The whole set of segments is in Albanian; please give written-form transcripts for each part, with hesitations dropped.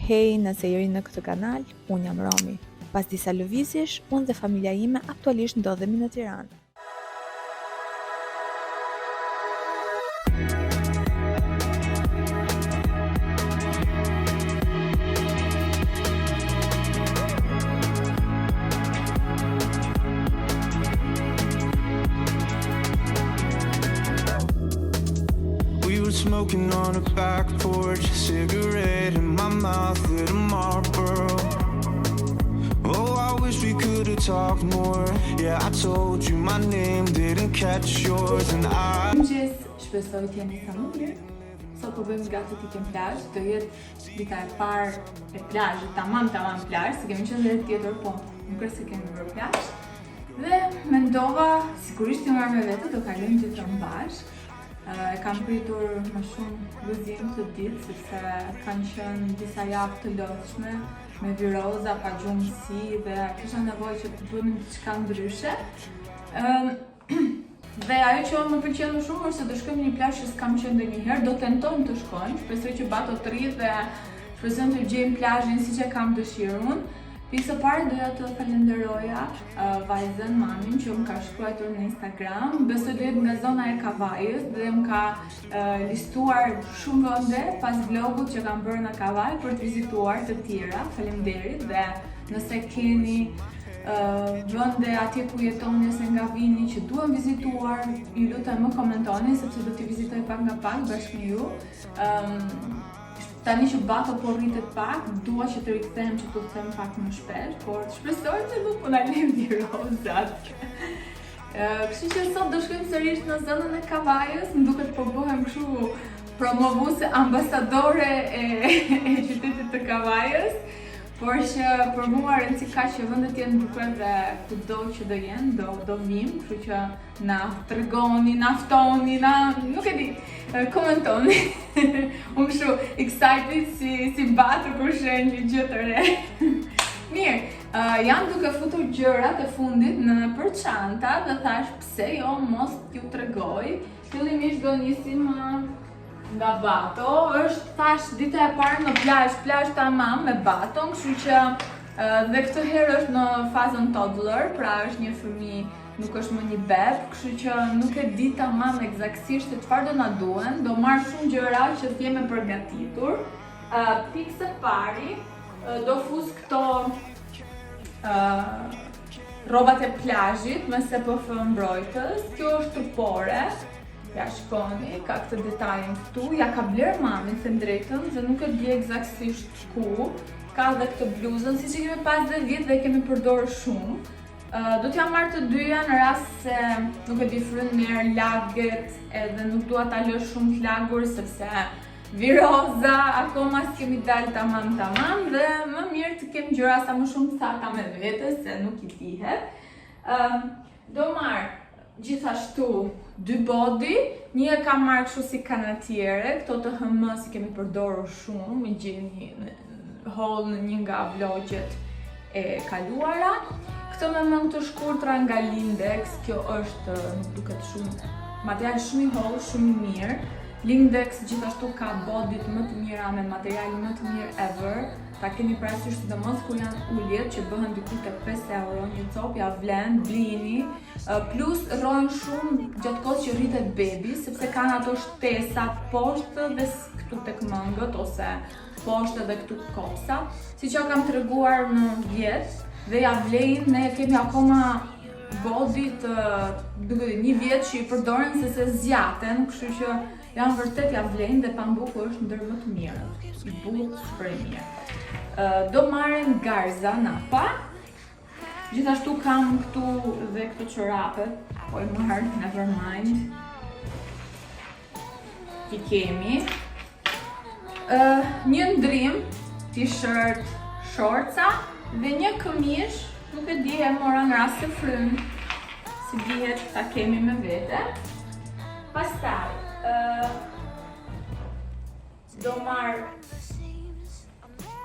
Hej, nëse jeri në këtë kanal, unë jam Romi. Pas disa lëvizjesh, unë dhe familja ime aktualisht ndodhemi në Tiranë. Smoking on a back porch, cigarette in my mouth with a Marlboro. Oh, I wish we could have talked more. Yeah, I told you my name, didn't catch yours, and I. Mëngjes, shpresoj të jeni sa më mirë. Sot po bëjmë gati të ikim plazh, do jetë dita e parë e plazhit, tamam plazh, se kemi qenë edhe tjetër, po nuk është se kemi bërë plazh. Dhe mendova, sigurisht të marr me vete, do kalojmë gjithë bashkë. E kam pritur më shumë gëzim të ditë, sepse kanë qenë disa javë të lodhshme, me viroza, pa gjumësi dhe kisha nevojë që të bënim diçka ndryshe. Dhe ajo që më pëlqen më shumë është se do shkojmë në një plazh që s'kam qenë ndonjëherë, do tentojmë të shkojmë, shpresoj që bato të rri dhe shpresoj të gjejmë plazhin siç e kam dëshirë unë. Pikë së pari doja të falenderoja vajzën, mamin, që më ka shkruar në Instagram. Besoj do jetë nga zona e Kavajës dhe më ka listuar shumë vende pas vlogut që kam bërë në Kavaj për të vizituar të tjera. Faleminderit dhe nëse keni vende atje ku jetoni ose nga vini që duhen vizituar, ju lutem më komentoni sepse do t'i vizitoj pak nga pak bashkë me ju. Tani që bato po rritet pak, dua që të rikthehem që të them pak më shpesh, por shpresoj që nuk po na lëm virozat. Kështu që sot do shkojmë sërish në zonën e Kavajës, më duket po bëhem kështu promovuese ambasadore e qytetit të Kavajës, por që për mua rëndësi ka që vendet jenë bukura dhe kudo që do jenë, do vim, kështu që na tregoni, na ftoni, nuk e di, komentoni. Unë shumë excited si batë kur sheh një gjë të re. Mirë, jam duke futur gjërat e fundit në përçanta dhe thash pse jo mos t'ju tregoj. Fillimisht do nisim nga bato, është thash dita e parë në plazh tamam me baton, kështu që dhe këtë herë është në fazën toddler, pra është një fëmijë, nuk është më një beb, kështu që nuk e di tamam eksaktësisht çfarë do na duhen, do marr shumë gjëra që të jemi përgatitur. Pikë së pari, do fus këto rrobat e plazhit me SPF mbrojtës. Kjo është trupore. Ja shkoni, ka këtë detajin këtu, ja ka bler mamin, them drejtën, dhe nuk e di eksaktësisht ku. Ka dhe këtë bluzën, siç e kemi pas dhe vjet dhe kemi përdorur shumë. Do t'ja marrë të dyja në rast se nuk e di fryn mirë, laget, edhe nuk dua ta lë shumë të lagur sepse viroza, akoma s'kemi dalë tamam dhe më mirë të kem gjëra sa më shumë saka me vete se nuk i dihet. Do marr gjithashtu dy body, një e kam marrë kështu si kanatiere, këto të HM si kemi përdorur shumë, i gjeni haul në një nga vlogjet e kaluara. Këto me mëng të shkurtra nga Lindex, kjo është, nuk duket shumë, material shumë i holl, shumë i mirë. Lindex gjithashtu ka bodyt më të mira me material më të mirë ever. Ta keni parasysh sidomos kur janë uljet që bëhen diku te 5 euro një copë, ja vlen, blini, plus rrojnë shumë gjatë kohës që rritet bebi, sepse kanë ato shtesa poshtë dhe këtu tek mëngët ose poshtë edhe këtu kopsa. Siç ja kam treguar në vjet dhe ja vlejnë, ne kemi akoma bodyt duke një vjet që i përdoren se zjaten, kështu që janë vërtet ja vlejnë dhe pambuku është ndër më të mirët. I bukur super i mirë. Do marrim garza napa. Gjithashtu kam këtu dhe këto çorape, po i marr, never mind. I kemi një ndrim, t-shirt, shorca dhe një këmish, nuk e di, e mora në rast se fryn, si dihet ta kemi me vete. Pastaj do marr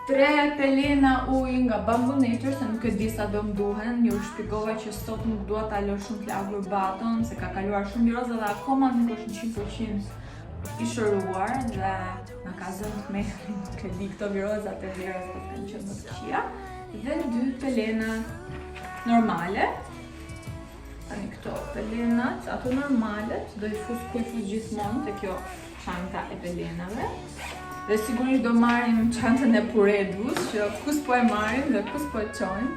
3 pelena ujë nga Bamboo Nature, se nuk e di sa do më duhen. Ju shpjegova që sot nuk dua ta lë shumë të lagur baton, se ka kaluar shumë viroza dhe akoma nuk është 100% i shëruar dhe na ka zënë të mehrin, që di këto virozat e verës po kanë qenë më të këqija, dhe 2 pelena normale. Tani këto pelenat, ato normalet, do i fus gjithmonë te kjo çanta e pelenave. Dhe sigurisht do marrim çantën e Puredus, që kus po e marrim dhe kus po e çojmë.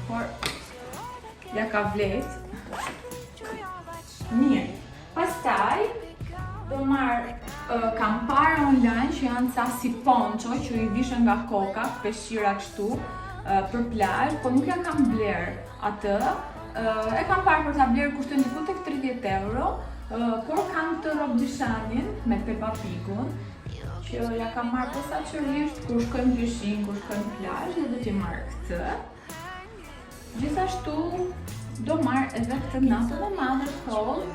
Por ja ka vlet. Mirë. Pastaj do marr kam parë online që janë ca si poncho që i vishën nga koka, peshqira kështu për plazh, po nuk ja kam bler atë. E kam parë për ta bler kushton diku tek 30 euro, por kam të robdishanin me Peppa Pigun, që ja kam marrë posaçërisht kur shkojmë ndryshin, kur shkojmë plazh, dhe do t'i marr këtë. Gjithashtu do marr edhe këtë natën e madhe Cold.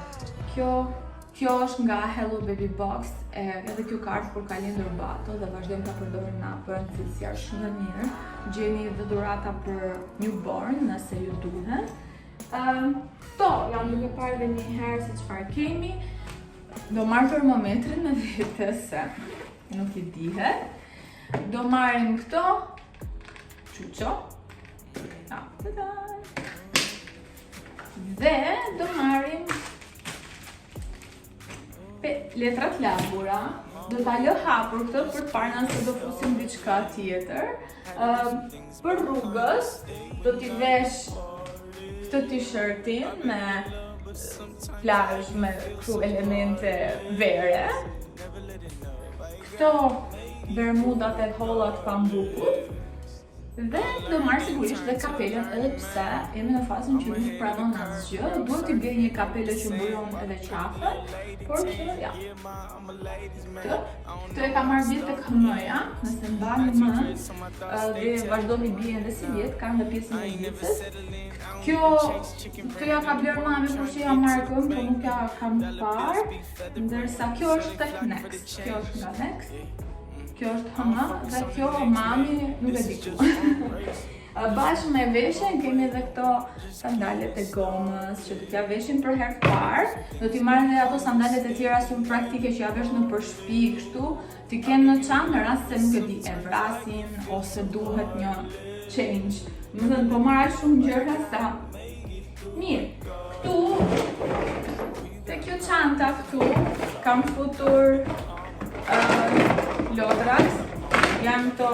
Kjo është nga Hello Baby Box, edhe kjo ka ardhur për kalendër bato dhe vazhdojmë ta përdorim na për cilësia shumë mirë. Gjeni edhe dhurata për newborn nëse ju duhen. Këto jam duke parë dhe një herë se çfarë kemi. Do marr termometrin me vete se nuk i dihet. Do marrim këto çuço. Dhe do marrim letrat labura. Do ta lë hapur këtë për të parë nëse do fusim diçka tjetër. Për rrugës do t'i vesh këtë t-shirtin me plazh me kështu elemente vere. Këto bermudat e hollat pambukut. Dhe do marr sigurisht dhe kapelen, edhe pse jemi në fazën që nuk pranon asgjë, duhet t'i bëj një kapele që mburon edhe qafën, por që ja. Këtë e kam marrë vjet tek HM-ja, nëse mbani mend, dhe vazhdoni bie edhe si vjet, kam dhe pjesën e gicës. Kjo ja ka bler mami, por që ja marrë këm, por nuk ja kam parë, ndërsa kjo është tek Next, kjo është nga Next. Kjo është HM dhe kjo mami nuk e di ku. Bashkë me veshen kemi edhe këto sandalet e gomës që do t'ja veshim për herë të parë. Do t'i marrë edhe ato sandalet e tjera shumë praktike që ja vesh në për shtëpi kështu, t'i kemë në çantë në rast se nuk e di e vrasin ose duhet një change. Më thënë po marrë shumë gjëra sa. Mirë, këtu te kjo çanta këtu kam futur lodrat, janë to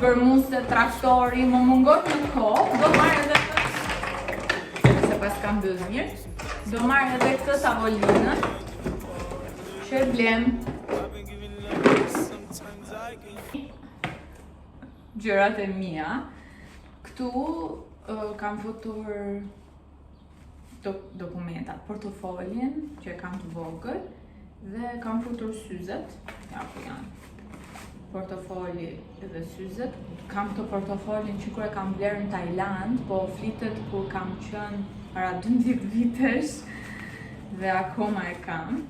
gërmuse, traktori, më mungot në kohë, do marrë edhe se pas kam bëzë mirë, do marrë edhe këtë tavolinën, që e blem gjërat e mia. Këtu kam futur dokumentat, portofolin që e kam të vogël, dhe kam futur syzet, ja ku janë, portofoli dhe syzet. Kam këto portofolin që kur e kam blerë në Tajland, po flitet kur kam qënë para 12 vitesh dhe akoma e kam.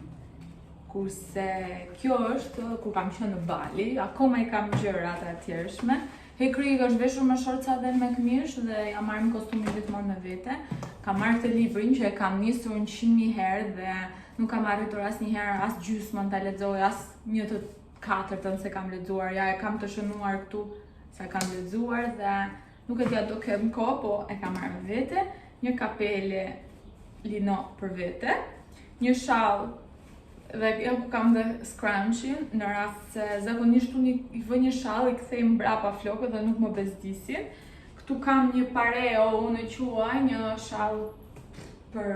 Kurse kjo është kur kam qënë në Bali, akoma e kam gjërat e tjershme. Hekri është veshur me shorca dhe me këmish dhe ja marrim kostumin gjithmonë me vete. Kam marrë këtë librin që e kam nisur 100.000 herë dhe nuk kam arritur asnjëherë as gjysmën ta lexoj, as 1/4 se kam lexuar. Ja e kam të shënuar këtu se kam lexuar dhe nuk e di a do kem kohë, po e kam marrë me vete. Një kapele lino për vete, një shall dhe ku kam dhe scrunchie në rast se zakonisht unë i vë një shall i kthej mbrapa flokët dhe nuk më bezdisin. Këtu kam një pareo, unë e quaj një shall për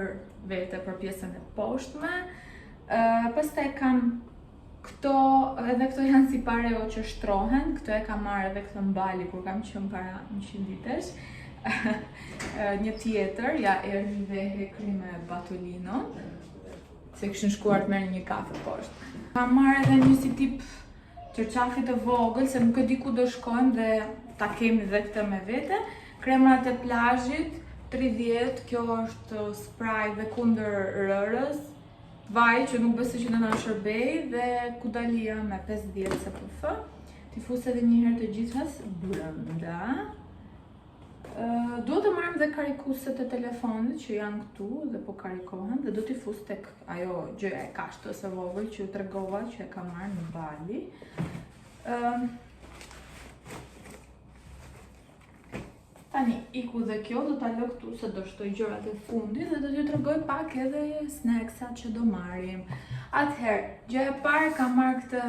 vete për pjesën e poshtme. Pastaj kam këto, edhe këto janë si pareo që shtrohen, këto e kam marrë edhe këtë në Bali kur kam qenë para 100 vitesh. Një tjetër, ja erdhi dhe Hekri me Batolino, se këshin shkuar të merr një kafe poshtë. Kam marrë edhe një si tip qërqafi të vogël, se nuk e di ku do shkojmë dhe ta kemi dhe këtë me vete. Kremrat e plazhit 30, kjo është spray dhe kundër rërës, vaj që nuk besoj që në na shërbej dhe kudalia me 50 cpf. Ti fus edhe një herë të gjithas brenda. Duhet të marrim dhe karikuset e telefonit që janë këtu dhe po karikohen dhe do t'i fus tek ajo gjëja e kashtës së vogël që ju tregova që e ka marrë në Bali. Tani, iku dhe kjo, do t'a lë këtu se do shtoj gjërat e fundit dhe do t'ju tregoj pak edhe snacksat që do marrim. Atëherë, gjëja e parë kam marrë këtë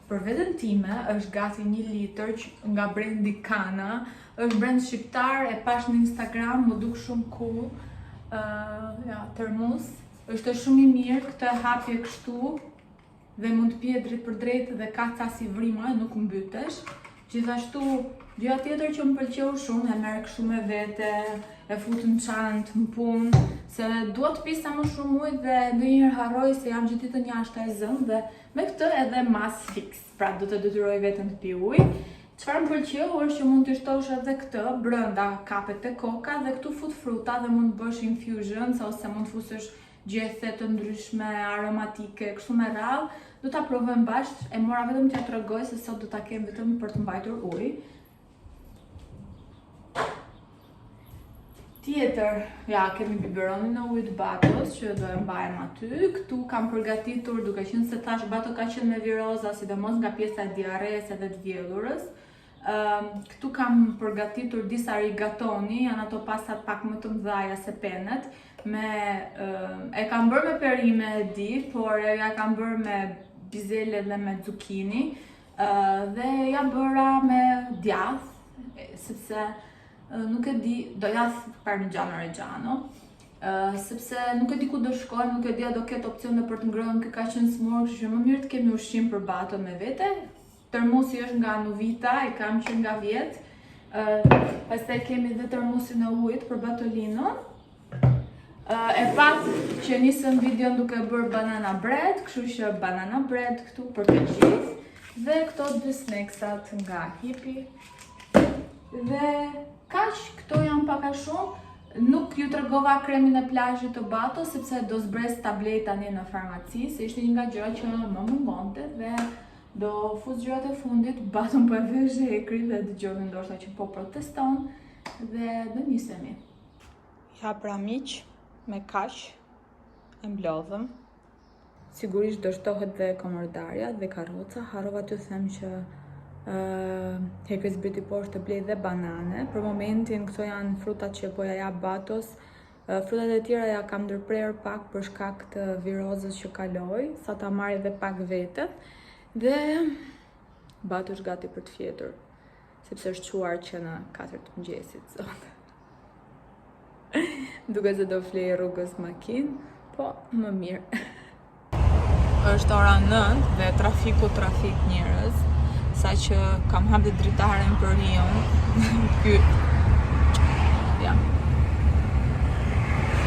për veten time, është gati 1 litër nga brendi Kana. Është brand shqiptar, e pash në Instagram, më duk shumë cool. Termos. Është shumë i mirë, këtë hapje kështu dhe mund të pije drejt për drejt dhe ka ca si vrima, nuk mbytesh. Gjithashtu, gjëja tjetër që më pëlqeu shumë, e merr kështu me vete, e fut në çantë, në punë, se dua të pi sa më shumë ujë dhe ndonjëherë harroj se jam gjithë ditën jashtë e zënë dhe me këtë edhe mas fix. Pra do të detyroj veten të pi ujë. Çfarë më pëlqeu është që mund të shtosh edhe këtë brenda kapet e koka dhe këtu fut fruta dhe mund të bësh infusions ose mund të fusësh gjethe të ndryshme aromatike kështu me radhë. Do ta provojmë bashkë, e mora vetëm t'ja tregoj se sot do ta kem vetëm për të mbajtur ujë. Tjetër, kemi biberonin në ujë të batos që do e mbajmë aty. Këtu kam përgatitur, duke qenë se tash bato ka qenë me viroza, sidomos nga pjesa e diares edhe të vjellurës. Këtu kam përgatitur disa rigatoni, janë ato pastat pak më të mëdhaja se penet. E kam bërë me perime e di, por ja kam bërë me bizele dhe me zucchini. Dhe ja bëra me djath, sepse nuk e di, do jath parmigiano reggiano. Sepse nuk e di ku do shkoj, nuk e di a do ketë opcione për të ngrënë, ka qenë smur, kështu që më mirë të kemi ushqim për baton me vete. Termosi është nga Nuvita, e kam që nga vjet. Pastaj kemi dhe termosin e ujit për batolinon. E pat që nisëm videon duke bërë banana bread, kështu që banana bread këtu për të gjithë. Dhe këto 2 snacksat nga Hipi. Dhe kaq, këto janë pak a shumë. Nuk ju tregova kremin e plazhit të Bato sepse do zbres tablet tani në farmaci, se ishte një nga gjërat që më mungonte dhe do fus gjërat e fundit. Baton po e vesh ekri dhe dëgjoni ndoshta që po proteston dhe do nisemi. Ja pra miq, me kaq e mblodhëm. Sigurisht do shtohet dhe komardarja dhe karroca. Harrova t'ju them që Hekës Briti poshtë të blej dhe banane. Për momentin këto janë frutat që po ja jap Batos. Frutat e tjera ja kam ndërprer pak për shkak të virozës që kaloj, sa ta marr edhe pak vetet. Dhe Bato është gati për të fjetur, sepse është quar që në 4 të mëngjesit sot. Duke se do flej rrugës makinë, po më mirë. Është ora 9 dhe trafik njerëz, sa që kam hap dhe dritaren për rion. Ja.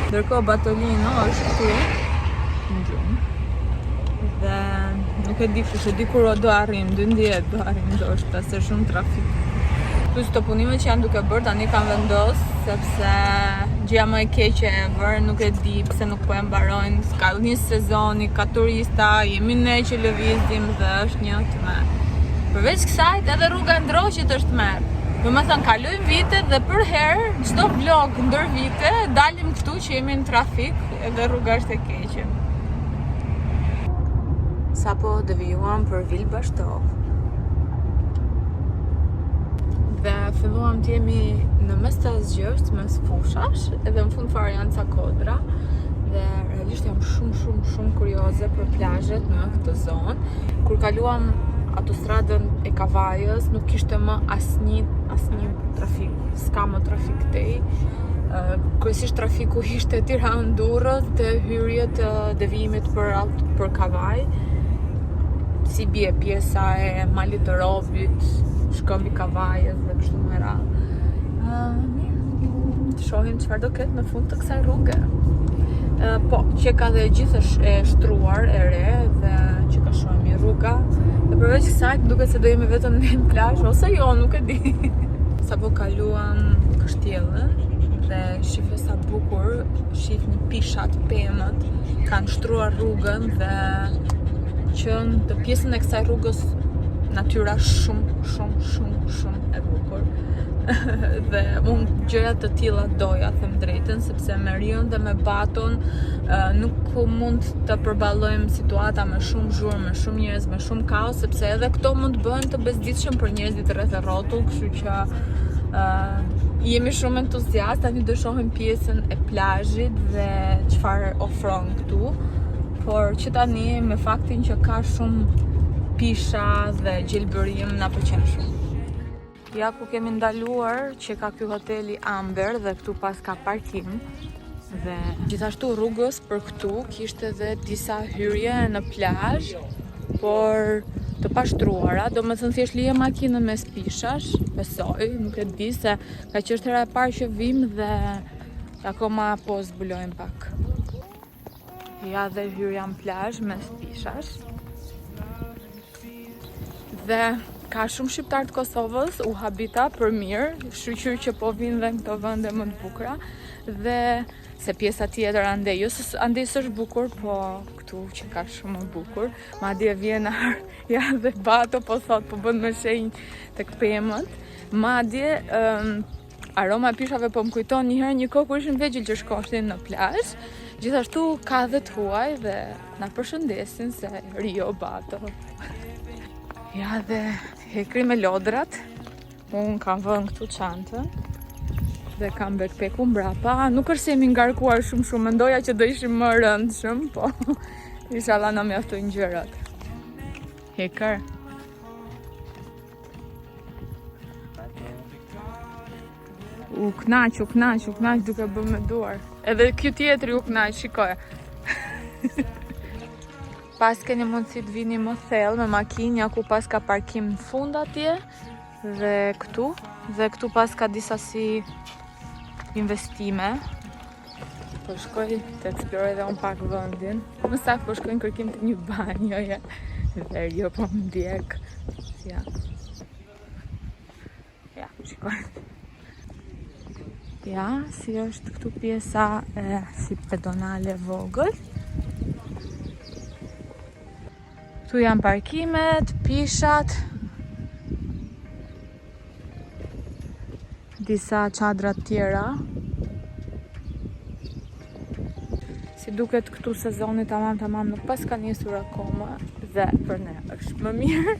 Ndërkohë Batolino është këtu në gjumë. Dhe nuk e di, se di kur do arrim, 12 do arrim ndoshta, se shumë trafik. Plus të punimet që janë duke bërë, tani kam vendos, sepse gjëja më e keqe e vërë, nuk e di pse nuk po e mbarojnë, s'ka një sezoni, ka turista, jemi ne që lëvizim dhe është një tmerr. Përveç kësajt edhe rruga Ndroqit është tmerr. Do të thënë kalojmë vitet dhe për herë çdo vlog ndër vite dalim këtu që jemi në trafik edhe rruga është e keqe. Sapo devijuam për Vil Bashtov. Dhe filluam të jemi në mes të asgjësh, mes fushash, edhe në fund fare janë ca kodra. Dhe realisht jam shumë kurioze për plazhet në këtë zonë. Kur kaluam autostradën e Kavajës, nuk kishte më asnjë trafik, s'ka më trafik këtej. Kryesisht trafiku ishte Tiranë-Durrës dhe hyrje të devijimit për Kavaj. Si bie pjesa e Malit të Robit, shkon mbi Kavajës dhe kështu me radhë. Të shohim çfarë do ketë në fund të kësaj rruge. Po, që ka dhe gjithë e shtruar e re dhe që ka shohim rruga. Dhe përveç kësaj, duket se do jemi vetëm në plazh ose jo, nuk e di. Sapo kaluam Kështjellën dhe shifë sa bukur, shifni pishat, pemët, kanë shtruar rrugën dhe që të pjesën e kësaj rrugës natyra shumë e bukur. Dhe unë gjërat të tilla doja, them drejtën, sepse me Rion dhe me Baton nuk mund të përballojmë situata me shumë zhurmë, me shumë njerëz, me shumë kaos, sepse edhe këto mund të bëhen të bezdisshëm për njerëzit rreth e rrotull, kështu që jemi shumë entuziast, tani do shohim pjesën e plazhit dhe çfarë ofron këtu, por që tani me faktin që ka shumë pisha dhe gjelbërim na pëlqen shumë. Ja ku kemi ndaluar që ka ky hoteli Amber dhe këtu pas ka parkim. Dhe gjithashtu rrugës për këtu kishte edhe disa hyrje në plazh, por të pashtruara, do me thënë thjesht lije makinën mes pishash, besoj, nuk e di se ka që është hera e parë që vim dhe akoma po zbulojmë pak. Ja dhe hyrja në plazh mes pishash. Dhe ka shumë shqiptar të Kosovës, u habita për mirë, shqyr që po vinë dhe në këto vende më të bukura, dhe se pjesa tjetër andej s'është bukur, po këtu që ka shumë më bukur, madje vjen ja dhe Bato po thot, po bën me shenjë tek pemët, madje aroma e pishave po më kujton një herë një kohë kur ishim vegjël që shkoshtin në plazh, gjithashtu ka dhe të huaj dhe na përshëndesin se Rio Bato. Ja dhe hekri me lodrat, unë kam vënë këtu çantën dhe kam backpack-un mbrapa. Nuk është se jemi ngarkuar shumë, mendoja që do ishim më rëndshëm, po inshallah na mjaftojnë gjërat. Hekër. U knaq duke bërë me duar. Edhe ky tjetri u knaq, shikoja. Pas keni mundësi të vini më thellë me makinë, ja ku pas ka parkim në fund atje dhe këtu pas ka disa si investime. Po shkoj të eksploroj edhe unë pak vendin. Më saktë po shkoj në kërkim të një banjoje dhe Rio po më ndjek. Ja, shkoj. Ja, si është këtu pjesa e si pedonale vogël. Tu janë parkimet, pishat, disa çadra tjera. Si duket këtu sezoni tamam nuk pas ka nisur akoma dhe për ne është më mirë.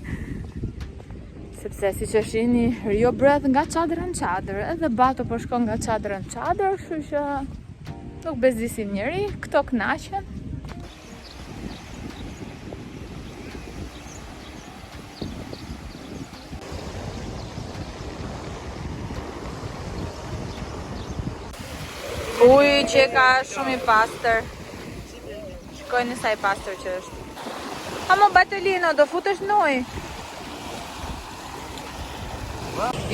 Sepse si që shihni Rio bredh nga çadër në çadër, edhe Bato po shkon nga çadër në çadër, kështu që nuk bezdisin njëri, këto kënaqen. Uj, që ka shumë i pastër. Shikojnë sa i pastër që është. Amo Batelino, do futesh në ujë.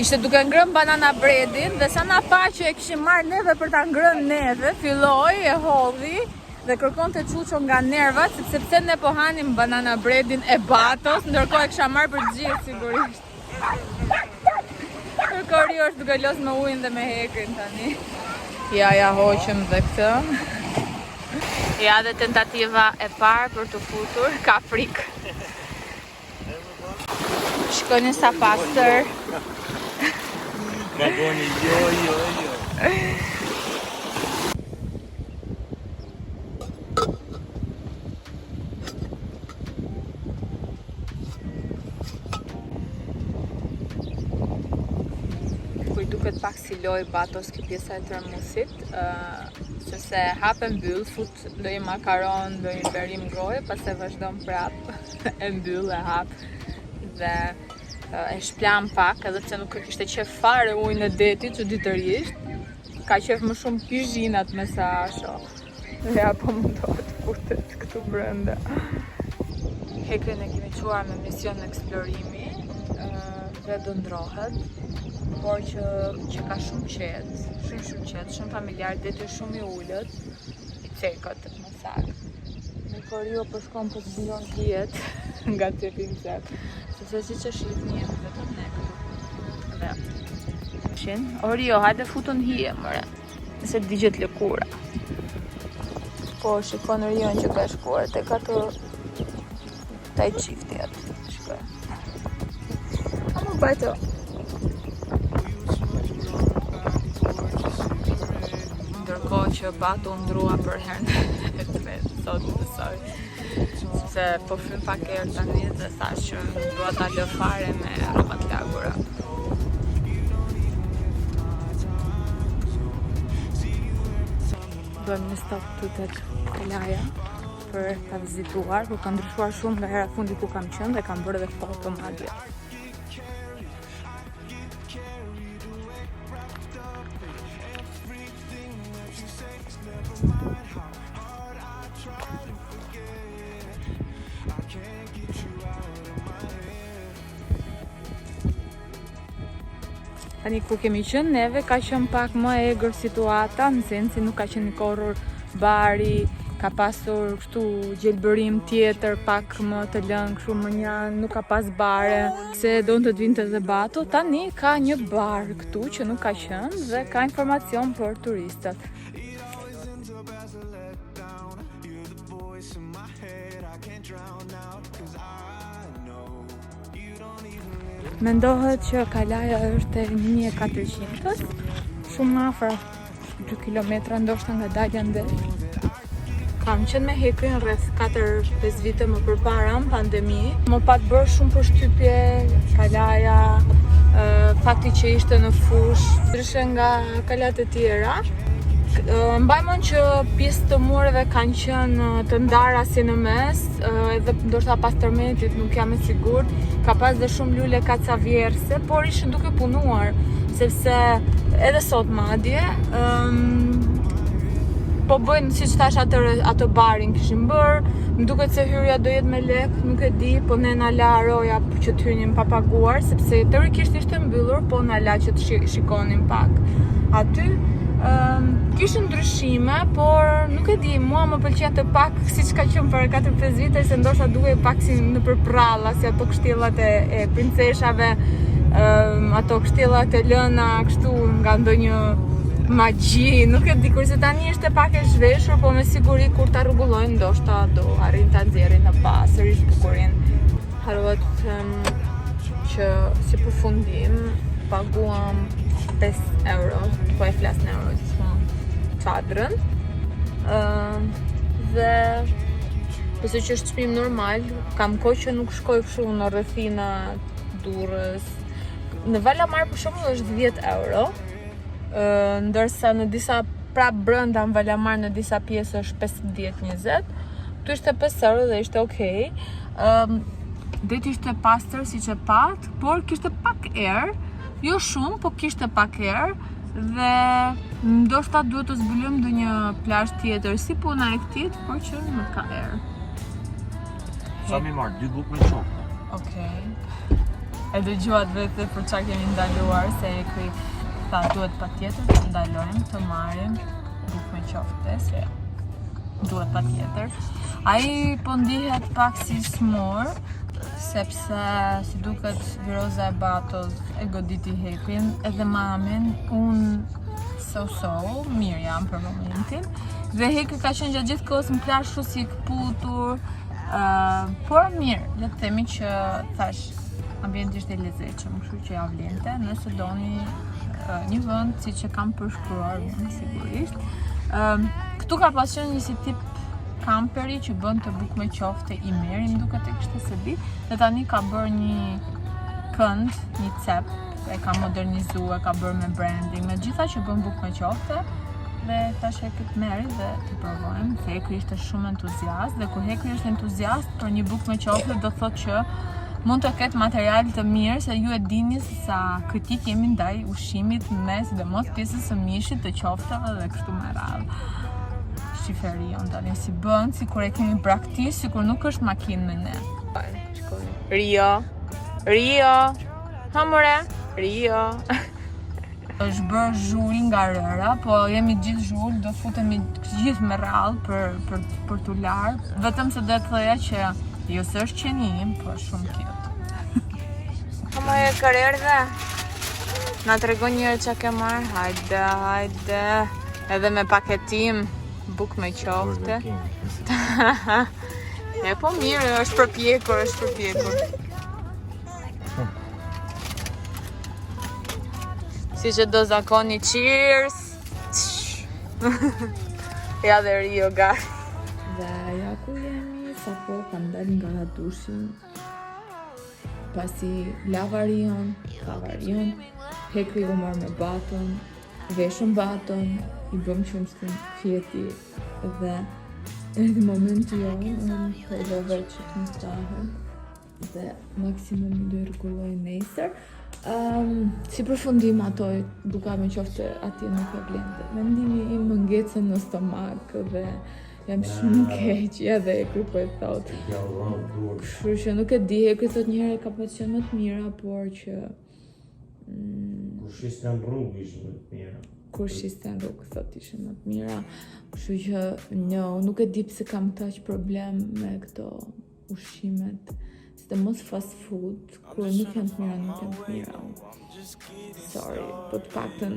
Ishte duke ngrënë banana breadin dhe sa na pa që e kishim marrë neve për ta ngrënë neve, filloi e hodhi dhe kërkonte çuço nga nervat, sepse pse ne po hanim banana breadin e Batos, ndërkohë e kisha marrë për gjithë sigurisht. Kërkori është duke los me ujin dhe me hekrin tani. Ja hoqëm dhe këtë. Ja dhe tentativa e parë për të futur, ka frikë. Shkoni sa pastër. Magoni, jo. Duket pak si loj Batos kjo pjesa e termosit, se hap e mbyll, fut ndonjë makaron, ndonjë berim groje, pas e vazhdon prap, e mbyll, e hap dhe e shplam pak, edhe pse nuk kishte qef fare ujin e detit çuditërisht, ka qef më shumë pizhinat me sa asho. Dhe apo mundohet futet këtu brenda. Hekrin e kemi çuar me mision eksplorimi dhe do ndrohet. Por që ka shumë qetë, shumë familjar, deti shumë i ullët, i cekët, më saktë. Në Rio po shkon po të zbulon hijet nga cepi mzet, sepse si që shihni jemi vetëm ne këtu. O Rio, hajde futun hije, mëre, nëse digjet lëkura. Po shikon Rio që ka shkuar tek ato taj çifti atë, shikoj. Pajto. Ndërkohë që Batu ndrua për herën e tretë sot besoj. Sepse po fyn pak erë tani dhe thash që dua ta lë fare me rrobat lagura. Bëjmë një stop këtu tek Kalaja për ta vizituar, ku ka ndryshuar shumë nga hera fundi ku kam qenë dhe kam bërë edhe foto madje. Tani ku kemi qenë neve ka qenë pak më egër situata, në sensi nuk ka qenë i korrur bari, ka pasur kështu gjelbërim tjetër pak më të lënë, kështu më një nuk ka pas bare, se donte të vinte dhe Batu. Tani ka një bar këtu që nuk ka qenë dhe ka informacion për turistët. Mendohet që Kalaja është e 1400, shumë afër 2 kilometra ndoshta nga dalja ndesh. Kam qenë me Hekrin rreth 4-5 vite më përpara në pandemi. Më pat bërë shumë përshtypje Kalaja, fakti që ishte në fush, ndryshe nga kalat e tjera. Mbajmon që pjesë të mureve kanë qenë të ndara si në mes, edhe ndoshta pas tërmetit, nuk jam e sigurt. Ka pas dhe shumë lule kacavjerse, por ishin duke punuar, sepse edhe sot madje po bëjnë siç thash atë barin kishin bërë. Më duket se hyrja do jetë me lek, nuk e di, po ne na la roja që të hynim pa paguar, sepse teorikisht ishte mbyllur, po na la që të shikonin pak aty. Kishin ndryshime, por nuk e di, mua më pëlqente pak siç ka qenë para 4-5 vite, se ndoshta duhej pak si në përpralla, si ato kështjellat e princeshave, ato kështjellat e lëna kështu nga ndonjë magji, nuk e di, kurse tani ishte pak e zhveshur, po me siguri kur ta rregullojnë ndoshta do arrin ta nxjerrin në pas sërish bukurinë. Harrova të them që si përfundim paguam 5 euro, po e flas në euro, çadrën, dhe besoj që është çmim normal. Kam kohë që nuk shkoj kështu në rrethina Durrës. Në Valamar për shembull është 10 euro, ndërsa në disa prap brenda në Valamar në disa pjesë është 15-20. Tu ishte 5 euro dhe ishte okay. Deti ishte pastër siç e pat, por kishte pak erë. Jo shumë, po kishte pak erë dhe ndoshta duhet të zbulojmë ndonjë plazh tjetër si puna e këtij, por që nuk ka erë. Sa mi marrë, 2 bukë me qofte. Okej. E dëgjuat vetë për çfarë kemi ndaluar, se Ekri tha duhet patjetër të ndalojmë të marrim bukë me qofte, se duhet patjetër. Ai po ndihet pak si smur, sepse si duket Viroza e Batos e goditi Hekrin, edhe mamin, unë so, mirë jam për momentin. Dhe Hekri ka qenë gjatë gjithë kohës në plazh kështu si këputur, por mirë, le të themi që thash ambienti ishte i lezetshëm, kështu që ja vlente, nëse doni një vend siç e kam përshkruar unë sigurisht. Këtu ka pas qenë një si tip kamperi që bën të bukë me qofte i mirë, më duket e kishte se di, dhe tani ka bërë një kënd, një cep, e ka modernizuar, ka bërë me branding, me gjitha që bën bukë me qofte, dhe tash e këtë meri dhe të provojmë. Se Hekri ishte shumë entuziast, dhe kur Hekri është entuziast për një bukë me qofte, do thotë që mund të ketë material të mirë, se ju e dini se sa kritik jemi ndaj ushqimit ne, sidomos pjesës së mishit të qofteve dhe kështu me radhë. Shiferion tani si bën, sikur e kemi braktisë, sikur nuk është makinë me ne. Rio, hamore, Rio. Është bërë zhuri nga rëra, po jemi gjithë zhur, do futemi gjithë me radhë për t'u larë. Vetëm se do të thoja që jo se është qenim, po shumë cute. Hama e kërerdhe, na tregon njërë që ke marrë, hajde, edhe me paketim, bukë me qofte. E po mirë, është përpjekur. Si që do zakoni, cheers! Ja dhe Rio, guys. Dhe ja ku jemi, sa po kam dalë nga dushin. Pasi lava Rion, kava Rion, Hekri u marrë me baton, veshëm baton, i bëm qumshtin fjeti dhe edhe momenti jo, unë përdove që të më stahën dhe maksimum më do i rregulloj nesër. Si përfundim ato duka me qoftë atje në probleme. Mendimi im më ngecën në stomak dhe jam shumë keq, edhe Hekri po e thot. Kështu që nuk e di, Hekri thot njëherë ka pas qenë më të mira, por që Kur shiste në rrugë ishë më të mira. Kur shiste në rrugë thot ishte më të mira. Kështu që nuk e di pse kam kaq problem me këto ushqimet. Sidomos fast food, kur nuk janë të mira, nuk janë të mira. Sorry, po të paktën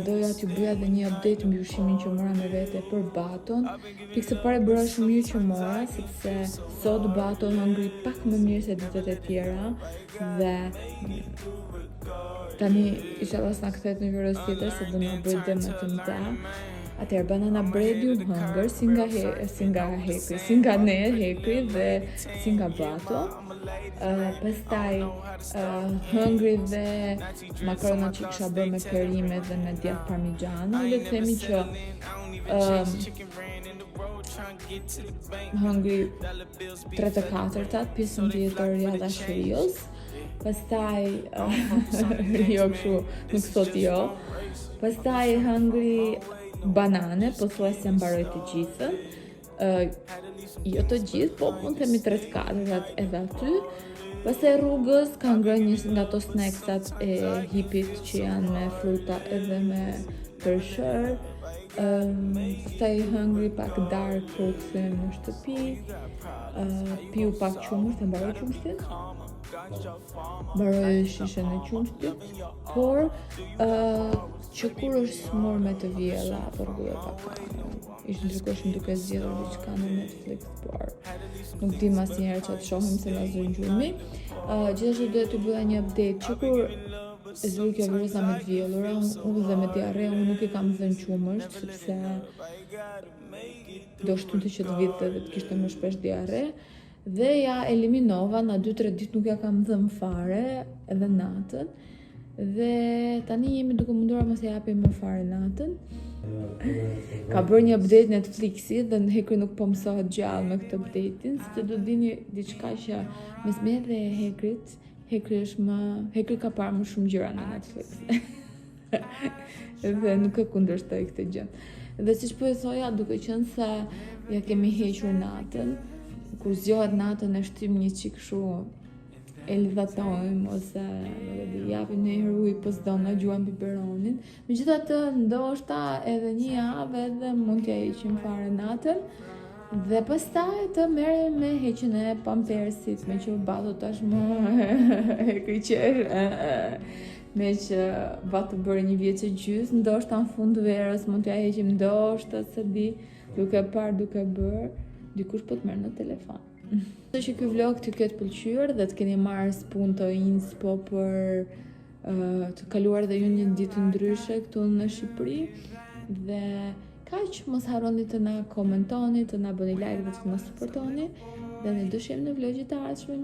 doja t'ju bëja edhe një update mbi ushqimin që mora me vete për baton. Pikse pare bëra shumë mirë që mora, sepse sot baton ngri pak më mirë se ditët e tjera dhe tani inshallah s'na kthehet në virus tjetër se do na bëj dhe më të mëdha. Atëherë banana bread u hëngër si nga Hekri, si nga ne Hekri dhe si nga bato. Pastaj hëngri dhe makarona që kisha bërë me perime dhe me djath parmigiano. Le të themi që hëngri 3/4, pjesën tjetër jada Rios. Pastaj jo kështu, nuk thot jo. Pastaj hëngri banane, po thua se mbaroj të gjithën. Jo të gjithë, po mund të themi 3/4 edhe aty. Pastaj rrugës ka ngrënë një nga ato snacksat e hipit që janë me fruta edhe me tërshër. Pastaj hëngri pak dark kur kthym në shtëpi. Piu pak qumësht, e mbaroj qumështin. Mbaroj shishën e qumështit, por që kur është smur me të vjella, përgullë pak ishtë ndrykoshëm duke zgjedhur diçka në Netflix, por nuk di mas njerë që të shohim se na zënë gjumi. Gjithashtu duhet të bëja një update që kur zbul kjo virusa me të vjellura, unë dhe me diare, unë nuk i kam zënë qumësht, sepse do shtunte që të vitë dhe të kishte më shpesh diare, dhe ja eliminova, na 2-3 ditë nuk ja kam dhënë fare, edhe natën. Dhe tani jemi duke munduar mos e japim më fare natën. Ka bërë një update Netflixi dhe Hekri nuk po mësohet gjallë me këtë update-in, sepse do dini diçka që mes me dhe Hekrit, Hekri ka parë më shumë gjëra në Netflix. Dhe nuk e kundërshtoj këtë gjë. Dhe siç po e thoja, duke qenë se ja kemi hequr natën, kur zgjohet natën e shtym një çik kështu e lidhatojmë ose japim në herë ujë po s'do na gjuajmë biberonin. Megjithatë, ndoshta edhe një javë edhe mund t'ja heqim fare natën dhe pastaj të merrem me heqjen e pampersit, me që bato tashmë e kryqesh. Me që bato bëri 1 vjeç e gjys, ndoshta në fund verës mund t'ja heqim, ndoshta se di, duke parë, duke bërë, dikush po të merr në telefon. Të që ky vlog t'ju ketë pëlqyer dhe të keni marrë spunt të inspo për të kaluar dhe ju një ditë ndryshe këtu në Shqipëri. Dhe kaq, mos harroni të na komentoni, të na bëni like dhe të na suportoni. Dhe ne do shihemi në vlogjet e ardhshme.